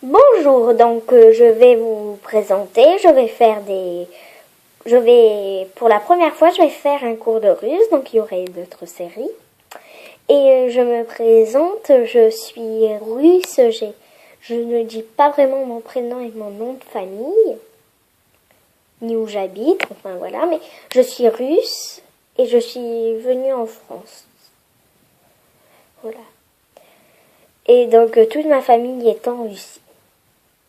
Bonjour, donc je vais vous présenter, pour la première fois, je vais faire un cours de russe, donc il y aurait d'autres séries. Et je me présente, je suis russe, je ne dis pas vraiment mon prénom et mon nom de famille, ni où j'habite, enfin voilà, mais je suis russe et je suis venue en France. Voilà. Et donc toute ma famille est en Russie.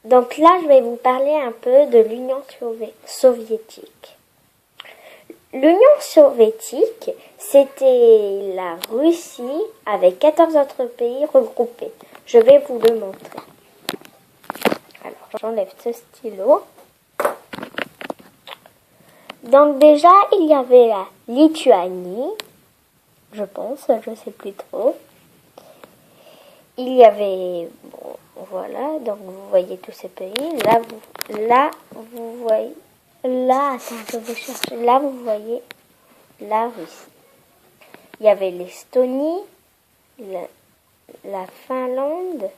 Donc là, je vais vous parler un peu de l'Union soviétique. L'Union soviétique, c'était la Russie avec 14 autres pays regroupés. Je vais vous le montrer. Alors, j'enlève ce stylo. Donc déjà, il y avait la Lituanie, je pense, je ne sais plus trop. Il y avait, bon, voilà, donc vous voyez tous ces pays. Là, vous voyez, là, attends, je vais chercher. Là, vous voyez la Russie. Il y avait l'Estonie, la Finlande,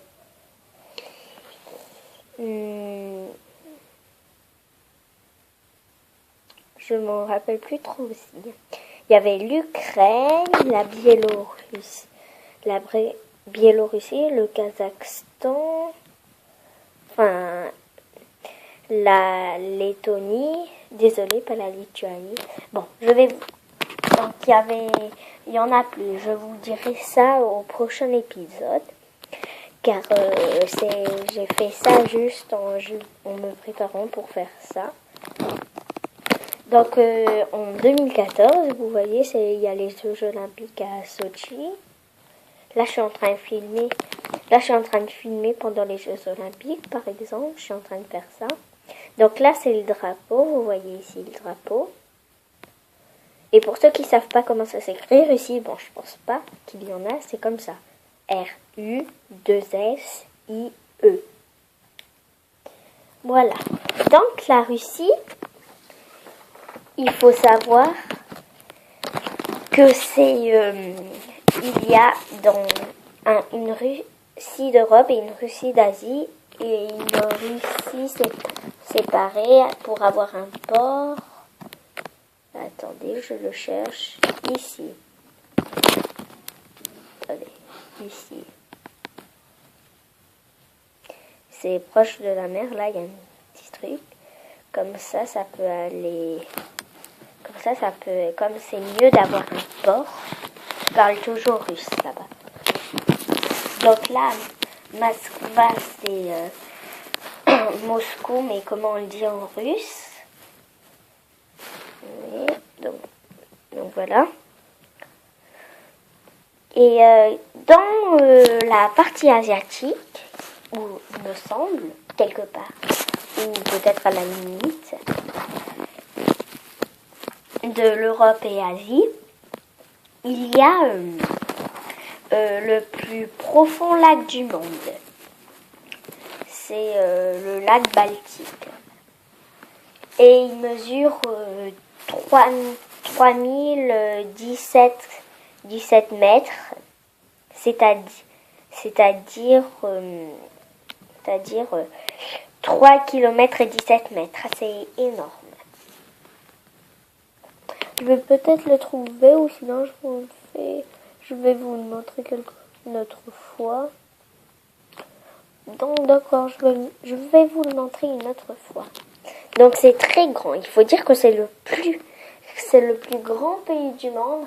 je m'en rappelle plus trop aussi. Il y avait l'Ukraine, la Biélorussie, le Kazakhstan, enfin la Lettonie, désolée, pas la Lituanie. Bon, donc il y en a plus. Je vous dirai ça au prochain épisode, car j'ai fait ça juste en me préparant pour faire ça. Donc en 2014, vous voyez, il y a les Jeux Olympiques à Sochi. Là, je suis en train de filmer pendant les Jeux Olympiques, par exemple. Je suis en train de faire ça. Donc là, c'est le drapeau. Vous voyez ici le drapeau. Et pour ceux qui ne savent pas comment ça s'écrit, Russie, bon, je pense pas qu'il y en a. C'est comme ça. R-U-2-S-I-E. Voilà. Donc, la Russie, il faut savoir que il y a une Russie d'Europe et une Russie d'Asie et une Russie séparée pour avoir un port. Attendez, je le cherche. Ici. Attendez, ici. C'est proche de la mer, là, il y a un petit truc. Comme ça peut aller... Comme c'est mieux d'avoir un port, je parle toujours russe là-bas. Donc là, Moskva, c'est Moscou, mais comment on le dit en russe? Oui, donc voilà. Et dans la partie asiatique, où il me semble, quelque part, ou peut-être à la limite, de l'Europe et Asie, il y a le plus profond lac du monde. C'est le lac Baltique. Et il mesure 3017 mètres, c'est-à-dire 3 km et 17 mètres. C'est énorme. Je vais peut-être le trouver ou sinon je vais vous le montrer une autre fois. Donc d'accord, je vais vous le montrer une autre fois. Donc c'est très grand. Il faut dire que c'est le plus grand pays du monde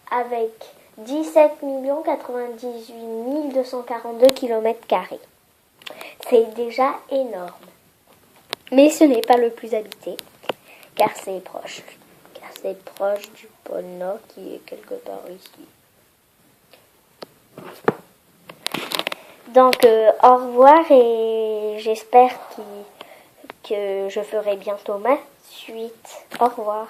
avec 17 98 242 km². C'est déjà énorme. Mais ce n'est pas le plus habité, car c'est proche. C'est proche du pôle Nord qui est quelque part ici. Donc au revoir et j'espère que je ferai bientôt ma suite. Au revoir.